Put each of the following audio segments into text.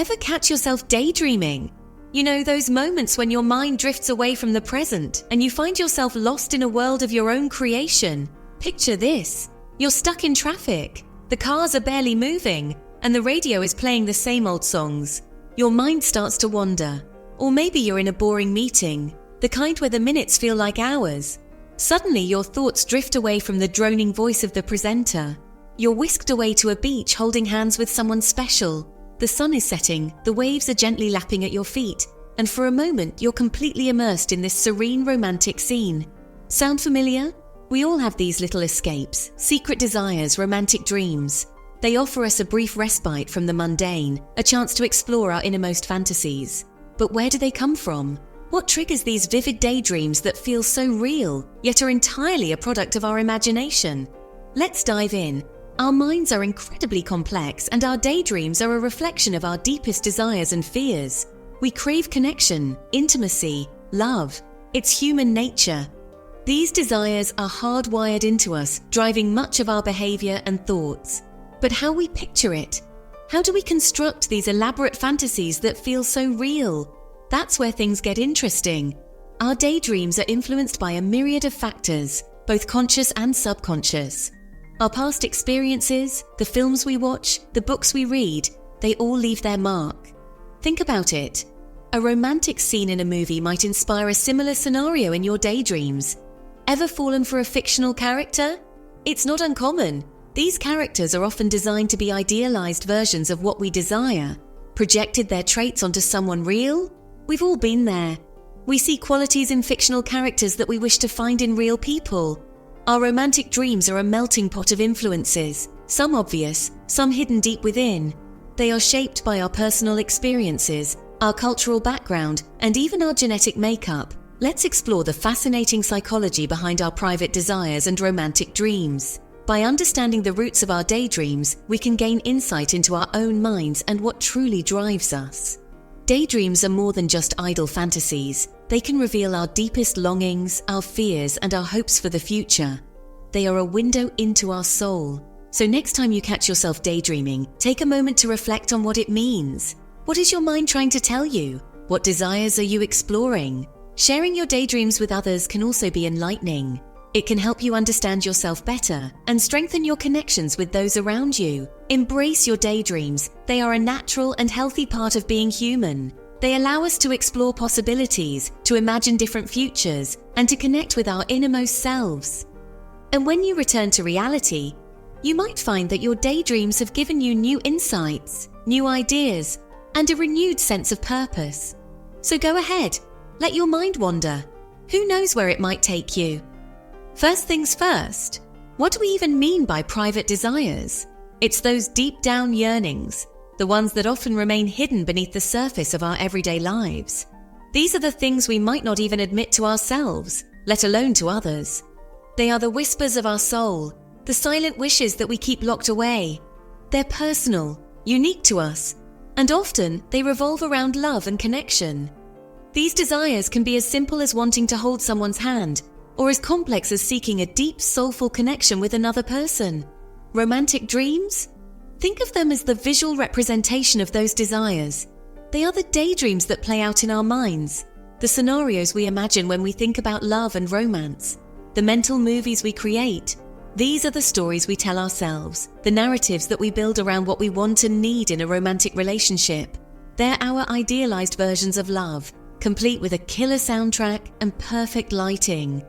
Ever catch yourself daydreaming? You know, those moments when your mind drifts away from the present and you find yourself lost in a world of your own creation. Picture this. You're stuck in traffic. The cars are barely moving and the radio is playing the same old songs. Your mind starts to wander. Or maybe you're in a boring meeting, the kind where the minutes feel like hours. Suddenly your thoughts drift away from the droning voice of the presenter. You're whisked away to a beach holding hands with someone special. The sun is setting, the waves are gently lapping at your feet, and for a moment you're completely immersed in this serene romantic scene. Sound familiar? We all have these little escapes, secret desires, romantic dreams. They offer us a brief respite from the mundane, a chance to explore our innermost fantasies. But where do they come from? What triggers these vivid daydreams that feel so real, yet are entirely a product of our imagination? Let's dive in. Our minds are incredibly complex, and our daydreams are a reflection of our deepest desires and fears. We crave connection, intimacy, love. It's human nature. These desires are hardwired into us, driving much of our behavior and thoughts. But how we picture it? How do we construct these elaborate fantasies that feel so real? That's where things get interesting. Our daydreams are influenced by a myriad of factors, both conscious and subconscious. Our past experiences, the films we watch, the books we read, they all leave their mark. Think about it. A romantic scene in a movie might inspire a similar scenario in your daydreams. Ever fallen for a fictional character? It's not uncommon. These characters are often designed to be idealized versions of what we desire. Projected their traits onto someone real? We've all been there. We see qualities in fictional characters that we wish to find in real people. Our romantic dreams are a melting pot of influences, some obvious, some hidden deep within. They are shaped by our personal experiences, our cultural background, and even our genetic makeup. Let's explore the fascinating psychology behind our private desires and romantic dreams. By understanding the roots of our daydreams, we can gain insight into our own minds and what truly drives us. Daydreams are more than just idle fantasies. They can reveal our deepest longings, our fears, and our hopes for the future. They are a window into our soul. So next time you catch yourself daydreaming, take a moment to reflect on what it means. What is your mind trying to tell you? What desires are you exploring? Sharing your daydreams with others can also be enlightening. It can help you understand yourself better and strengthen your connections with those around you. Embrace your daydreams. They are a natural and healthy part of being human. They allow us to explore possibilities, to imagine different futures, and to connect with our innermost selves. And when you return to reality, you might find that your daydreams have given you new insights, new ideas, and a renewed sense of purpose. So go ahead, let your mind wander. Who knows where it might take you? First things first, what do we even mean by private desires? It's those deep down yearnings, the ones that often remain hidden beneath the surface of our everyday lives. These are the things we might not even admit to ourselves, let alone to others. They are the whispers of our soul, the silent wishes that we keep locked away. They're personal, unique to us, and often they revolve around love and connection. These desires can be as simple as wanting to hold someone's hand, or as complex as seeking a deep, soulful connection with another person. Romantic dreams? Think of them as the visual representation of those desires. They are the daydreams that play out in our minds, the scenarios we imagine when we think about love and romance, the mental movies we create. These are the stories we tell ourselves, the narratives that we build around what we want and need in a romantic relationship. They're our idealized versions of love, complete with a killer soundtrack and perfect lighting.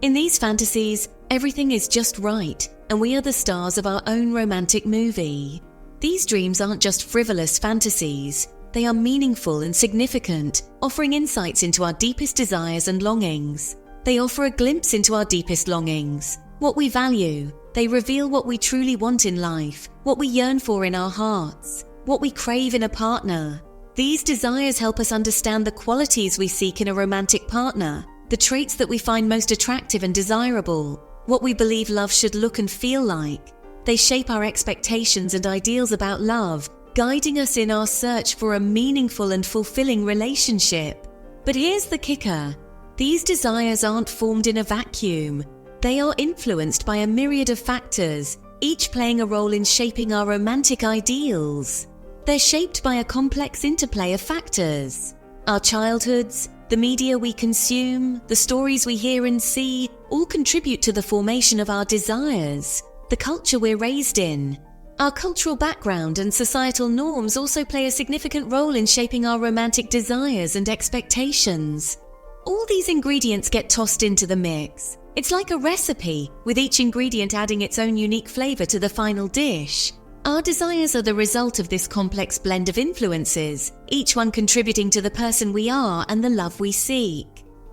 In these fantasies, everything is just right, and we are the stars of our own romantic movie. These dreams aren't just frivolous fantasies. They are meaningful and significant, offering insights into our deepest desires and longings. They offer a glimpse into our deepest longings, what we value. They reveal what we truly want in life, what we yearn for in our hearts, what we crave in a partner. These desires help us understand the qualities we seek in a romantic partner, the traits that we find most attractive and desirable, what we believe love should look and feel like. They shape our expectations and ideals about love, guiding us in our search for a meaningful and fulfilling relationship. But here's the kicker. These desires aren't formed in a vacuum. They are influenced by a myriad of factors, each playing a role in shaping our romantic ideals. They're shaped by a complex interplay of factors. Our childhoods, the media we consume, the stories we hear and see, all contribute to the formation of our desires, the culture we're raised in. Our cultural background and societal norms also play a significant role in shaping our romantic desires and expectations. All these ingredients get tossed into the mix. It's like a recipe, with each ingredient adding its own unique flavor to the final dish. Our desires are the result of this complex blend of influences, each one contributing to the person we are and the love we seek.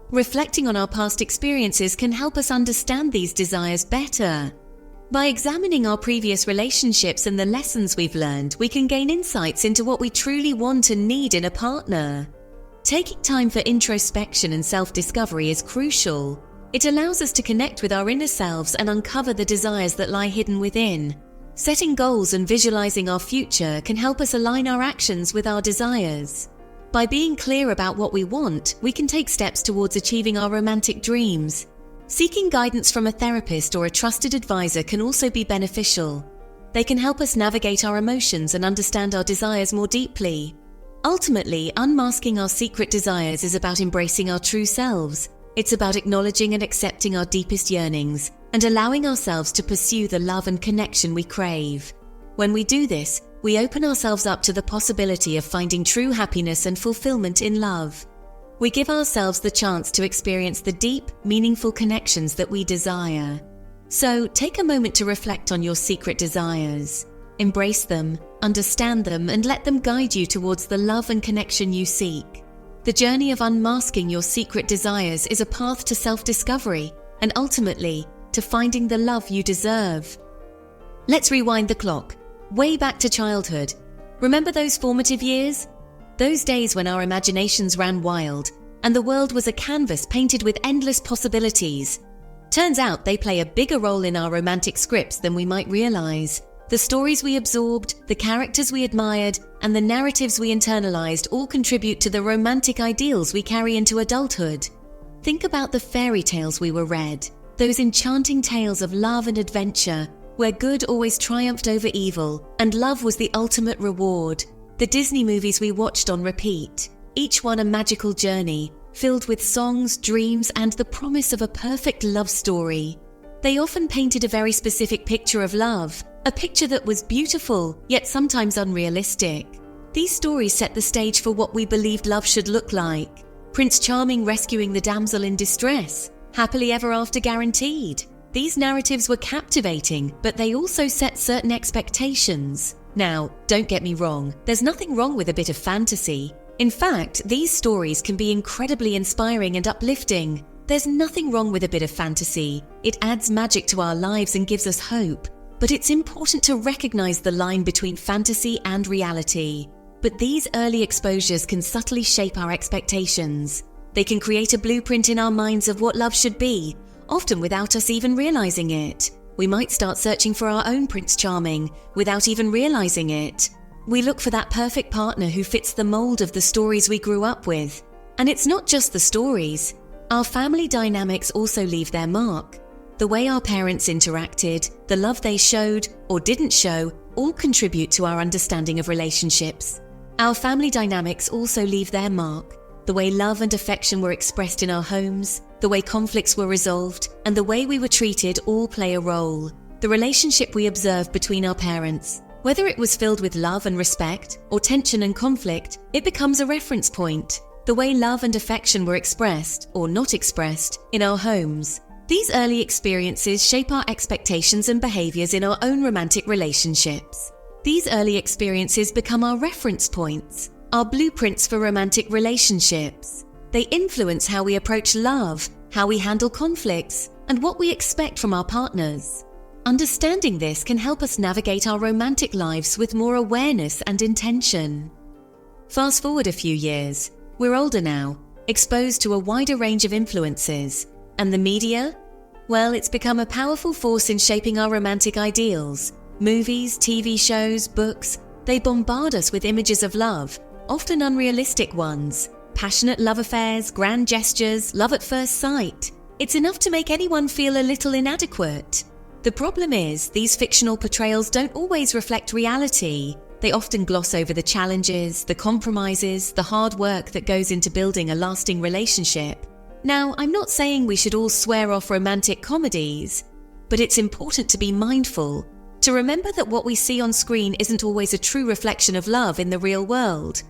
Reflecting on our past experiences can help us understand these desires better. By examining our previous relationships and the lessons we've learned, we can gain insights into what we truly want and need in a partner. Taking time for introspection and self-discovery is crucial. It allows us to connect with our inner selves and uncover the desires that lie hidden within. Setting goals and visualizing our future can help us align our actions with our desires. By being clear about what we want, we can take steps towards achieving our romantic dreams. Seeking guidance from a therapist or a trusted advisor can also be beneficial. They can help us navigate our emotions and understand our desires more deeply. Ultimately, unmasking our secret desires is about embracing our true selves. It's about acknowledging and accepting our deepest yearnings and allowing ourselves to pursue the love and connection we crave. When we do this, we open ourselves up to the possibility of finding true happiness and fulfillment in love. We give ourselves the chance to experience the deep, meaningful connections that we desire. So, take a moment to reflect on your secret desires. Embrace them, understand them, and let them guide you towards the love and connection you seek. The journey of unmasking your secret desires is a path to self-discovery and ultimately to finding the love you deserve. Let's rewind the clock, way back to childhood. Remember those formative years? Those days when our imaginations ran wild and the world was a canvas painted with endless possibilities. Turns out they play a bigger role in our romantic scripts than we might realize. The stories we absorbed, the characters we admired, and the narratives we internalized all contribute to the romantic ideals we carry into adulthood. Think about the fairy tales we were read, those enchanting tales of love and adventure, where good always triumphed over evil, and love was the ultimate reward. The Disney movies we watched on repeat, each one a magical journey, filled with songs, dreams, and the promise of a perfect love story. They often painted a very specific picture of love, a picture that was beautiful, yet sometimes unrealistic. These stories set the stage for what we believed love should look like. Prince Charming rescuing the damsel in distress, happily ever after guaranteed. These narratives were captivating, but they also set certain expectations. Now, don't get me wrong, there's nothing wrong with a bit of fantasy. In fact, these stories can be incredibly inspiring and uplifting. There's nothing wrong with a bit of fantasy. It adds magic to our lives and gives us hope. But it's important to recognize the line between fantasy and reality. But these early exposures can subtly shape our expectations. They can create a blueprint in our minds of what love should be, often without us even realizing it. We might start searching for our own Prince Charming without even realizing it. We look for that perfect partner who fits the mold of the stories we grew up with. And it's not just the stories. Our family dynamics also leave their mark. The way our parents interacted, the love they showed or didn't show, all contribute to our understanding of relationships. Our family dynamics also leave their mark. The way love and affection were expressed in our homes, the way conflicts were resolved, and the way we were treated all play a role. The relationship we observed between our parents, whether it was filled with love and respect or tension and conflict, it becomes a reference point. The way love and affection were expressed or not expressed in our homes. These early experiences shape our expectations and behaviors in our own romantic relationships. These early experiences become our reference points, our blueprints for romantic relationships. They influence how we approach love, how we handle conflicts, and what we expect from our partners. Understanding this can help us navigate our romantic lives with more awareness and intention. Fast forward a few years. We're older now, exposed to a wider range of influences. And the media? Well, it's become a powerful force in shaping our romantic ideals. Movies, TV shows, books, they bombard us with images of love, often unrealistic ones. Passionate love affairs, grand gestures, love at first sight. It's enough to make anyone feel a little inadequate. The problem is, these fictional portrayals don't always reflect reality. They often gloss over the challenges, the compromises, the hard work that goes into building a lasting relationship. Now, I'm not saying we should all swear off romantic comedies, but it's important to be mindful, to remember that what we see on screen isn't always a true reflection of love in the real world.